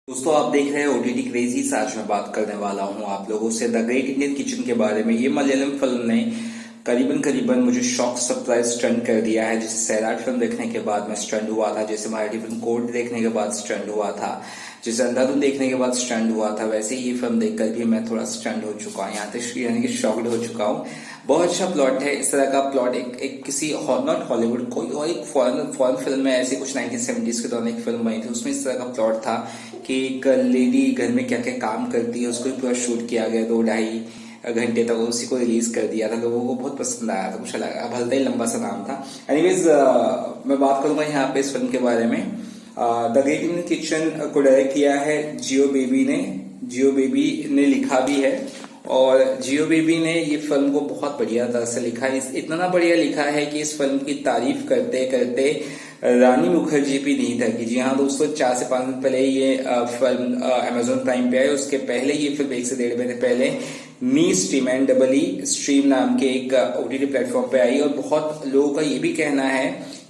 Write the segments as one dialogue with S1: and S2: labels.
S1: दोस्तों आप देख रहे हैं ओटीटी क्रेजीज। आज मैं बात करने वाला हूं आप लोगों से द ग्रेट इंडियन किचन के बारे में। ये मलयालम फिल्म ने करीबन करीबन मुझे शॉक सरप्राइज स्टंट कर दिया है। जैसे सैराट फिल्म देखने के बाद मैं स्टंट हुआ था, जैसे मराठी फिल्म कोर्ट देखने के बाद स्टंट हुआ था, जैसे अंधाधुन देखने के बाद स्टंट हुआ था, वैसे ही ये फिल्म देखकर भी मैं थोड़ा स्टंट हो चुका हूँ, यहाँ तक यानी कि शॉक्ड हो चुका हूँ। बहुत अच्छा प्लॉट है। इस तरह का प्लॉट एक किसी नॉट हॉलीवुड कोई और एक फॉरेन फिल्म में ऐसी कुछ 1970s के दौरान एक फिल्म बनी थी, उसमें इस तरह का प्लॉट था कि एक लेडी घर में क्या क्या काम करती है उसको भी पूरा शूट किया गया। 2-2.5 घंटे तक उसी को रिलीज कर दिया था। लोगों को बहुत पसंद आया था, कुछ लगा भलता ही लंबा सा नाम था। एनीवेज मैं बात करूंगा यहाँ पे इस फिल्म के बारे में। द ग्रेट इंडियन किचन को डायरेक्ट किया है जियो बेबी ने। जियो बेबी ने लिखा भी है और जियो बेबी ने ये फिल्म को बहुत बढ़िया तरह से लिखा है। इतना बढ़िया लिखा है कि इस फिल्म की तारीफ करते करते रानी मुखर्जी भी नहीं थकी। जी हाँ दोस्तों, 4 से 5 दिन पहले ये फिल्म अमेजोन प्राइम पे आई। उसके पहले ये फिल्म 1 से 1.5 महीने पहले मी स्ट्रीम NEE स्ट्रीम नाम के एक ओटीटी प्लेटफॉर्म पे आई। और बहुत लोगों का ये भी कहना है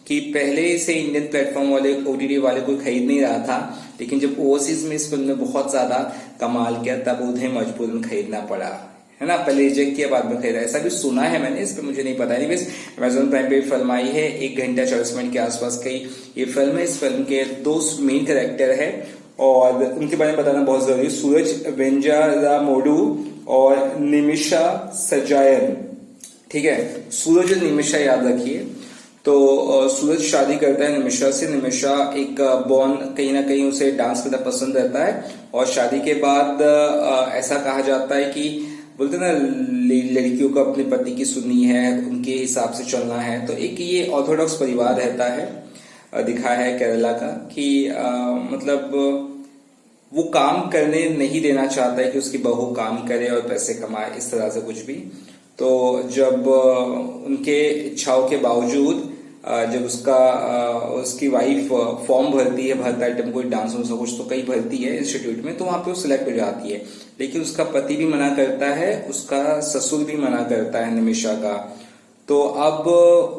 S1: कि पहले से इंडियन प्लेटफॉर्म वाले ओटीटी वाले कोई खरीद नहीं रहा था, लेकिन जब ओवरसीज में इस फिल्म ने बहुत ज्यादा कमाल किया तब उन्हें मजबूरन खरीदना पड़ा, है ना। पहले रिजेक्ट किया, बाद में खरीदा, ऐसा भी सुना है मैंने, इस पर मुझे नहीं पता। एनीवेज अमेजोन प्राइम पे फिल्म आई है। 1 घंटा 24 मिनट के आसपास की ये फिल्म है। इस फिल्म के 2 मेन कैरेक्टर है और उनके बारे में बताना बहुत जरूरी है। सूरज वेंजारामोडू और निमिषा सजायन, ठीक है। सूरज और निमिषा याद रखिए। तो सूरज शादी करता है निमिषा से। निमिषा एक बॉर्न कहीं ना कहीं उसे डांस करना पसंद रहता है और शादी के बाद ऐसा कहा जाता है कि बोलते ना लड़कियों को अपने पति की सुननी है, उनके हिसाब से चलना है। तो एक ये ऑर्थोडॉक्स परिवार रहता है, दिखाया है केरला का, कि मतलब वो काम करने नहीं देना चाहता है कि उसकी बहू काम करे और पैसे कमाए, इस तरह से कुछ भी। तो जब उनके इच्छाओं के बावजूद जब उसकी वाइफ फॉर्म भरती है भरतनाट्यम कोई डांस में कुछ तो कहीं भरती है इंस्टीट्यूट में, तो वहां पे वो सिलेक्ट हो जाती है। लेकिन उसका पति भी मना करता है, उसका ससुर भी मना करता है निमिषा का। तो अब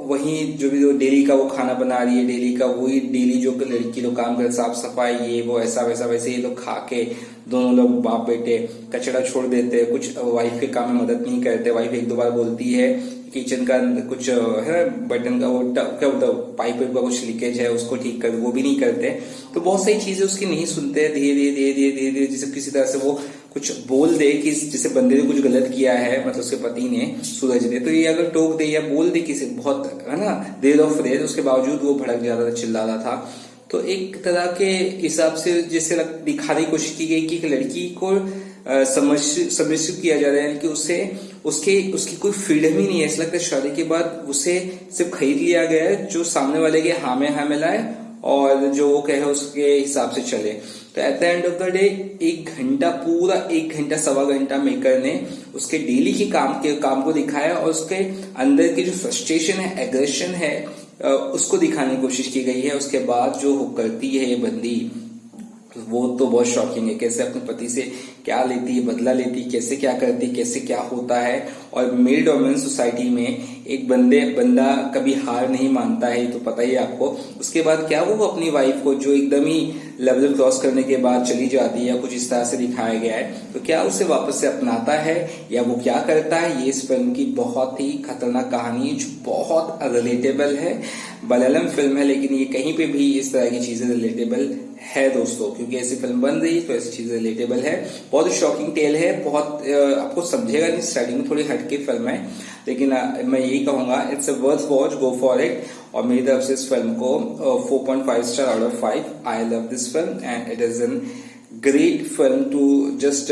S1: वही जो भी डेली का वो खाना बना रही है, डेली का वही डेली जो लड़की लोग काम करे, साफ सफाई ये वो ऐसा वैसा, वैसे ये लोग खा के दोनों लोग बाप बेटे कचरा छोड़ देते हैं। कुछ वाइफ के काम में मदद नहीं करते। वाइफ 1-2 बार बोलती है किचन का कुछ है बटन का वो क्या बोलता पाइप का कुछ लीकेज है उसको ठीक कर, वो भी नहीं करते। तो बहुत सारी चीजें उसकी नहीं सुनते। धीरे धीरे धीरे धीरे धीरे धीरे जैसे किसी तरह से वो कुछ बोल दे कि जैसे बंदे ने कुछ गलत किया है, मतलब उसके पति ने सूरज ने, तो ये अगर टोक दे या बोल दे किसी बहुत, है ना, देर ऑफ देर, उसके बावजूद वो भड़क जाता था, चिल्ला रहा था। तो एक तरह के हिसाब से जैसे दिखाने की कोशिश की गई कि एक लड़की को सबमिसिव किया जा रहा है कि उसे उसकी कोई फ्रीडम ही नहीं है। ऐसा लगता है शादी के बाद उसे सिर्फ खरीद लिया गया है, जो सामने वाले के हाँ में लाए और जो वो कहे उसके हिसाब से चले। तो at the end of the day 1 घंटा, पूरा 1 घंटा 1.25 घंटा मेकर ने उसके डेली के काम को दिखाया और उसके अंदर की जो फ्रस्ट्रेशन है, एग्रेशन है, उसको दिखाने की कोशिश की गई है। उसके बाद जो वो करती है ये बंदी, वो तो बहुत शॉकिंग है। कैसे अपने पति से क्या लेती है, बदला लेती है, कैसे क्या करती है, कैसे क्या होता है। और मेल डोमिनेंट सोसाइटी में एक बंदा कभी हार नहीं मानता है, तो पता ही है आपको। उसके बाद क्या वो अपनी वाइफ को जो एकदम ही लेवल क्रॉस करने के बाद चली जाती है या कुछ इस तरह से दिखाया गया है, तो क्या उसे वापस से अपनाता है या वो क्या करता है, ये इस फिल्म की बहुत ही खतरनाक कहानी है जो बहुत रिलेटेबल है। मलयालम फिल्म है लेकिन ये कहीं पे भी इस तरह की चीजें रिलेटेबल है दोस्तों, क्योंकि ऐसी फिल्म बन रही है तो ऐसी चीजें रिलेटेबल है। बहुत शॉकिंग टेल है, बहुत आपको समझेगा नहीं, स्टार्टिंग में थोड़ी हटके फिल्म है, लेकिन मैं यही कहूंगा it's a worth watch, go for it. और मेरी तरफ से इस फिल्म को 4.5 star out of 5। I love this film and it is an great film to just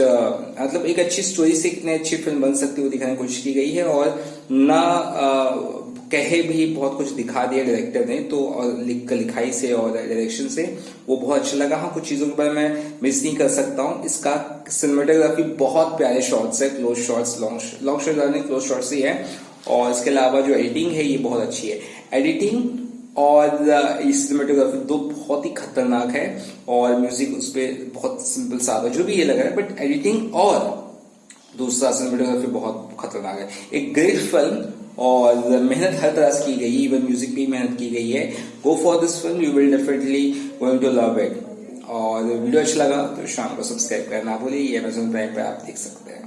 S1: मतलब एक अच्छी स्टोरी से इतनी अच्छी फिल्म बन सकती है वो दिखाने की कोशिश की गई है। और ना कहे भी बहुत कुछ दिखा दिया डायरेक्टर ने, तो लिखाई से और डायरेक्शन से वो बहुत अच्छा लगा। हाँ, कुछ चीजों के बारे में मिस नहीं कर सकता हूँ। इसका सिनेमेटोग्राफी बहुत प्यारे शॉट्स है, close shots, long shot close shots ही है। और इसके अलावा जो एडिटिंग है ये बहुत अच्छी है। एडिटिंग और सिनेमेटोग्राफी दो बहुत ही खतरनाक है और म्यूजिक उस पर बहुत सिंपल सादा जो भी ये लग रहा है, बट एडिटिंग और दूसरा सिनेमेटोग्राफी बहुत खतरनाक है। एक ग्रेट फिल्म और मेहनत हर तरह से की गई, इवन म्यूजिक भी मेहनत की गई है। Go for this film, you will definitely going to love it. और वीडियो अच्छा लगा तो शाम को सब्सक्राइब करना ना भूलिए, ये अमेजोन प्राइम पे आप देख सकते हैं।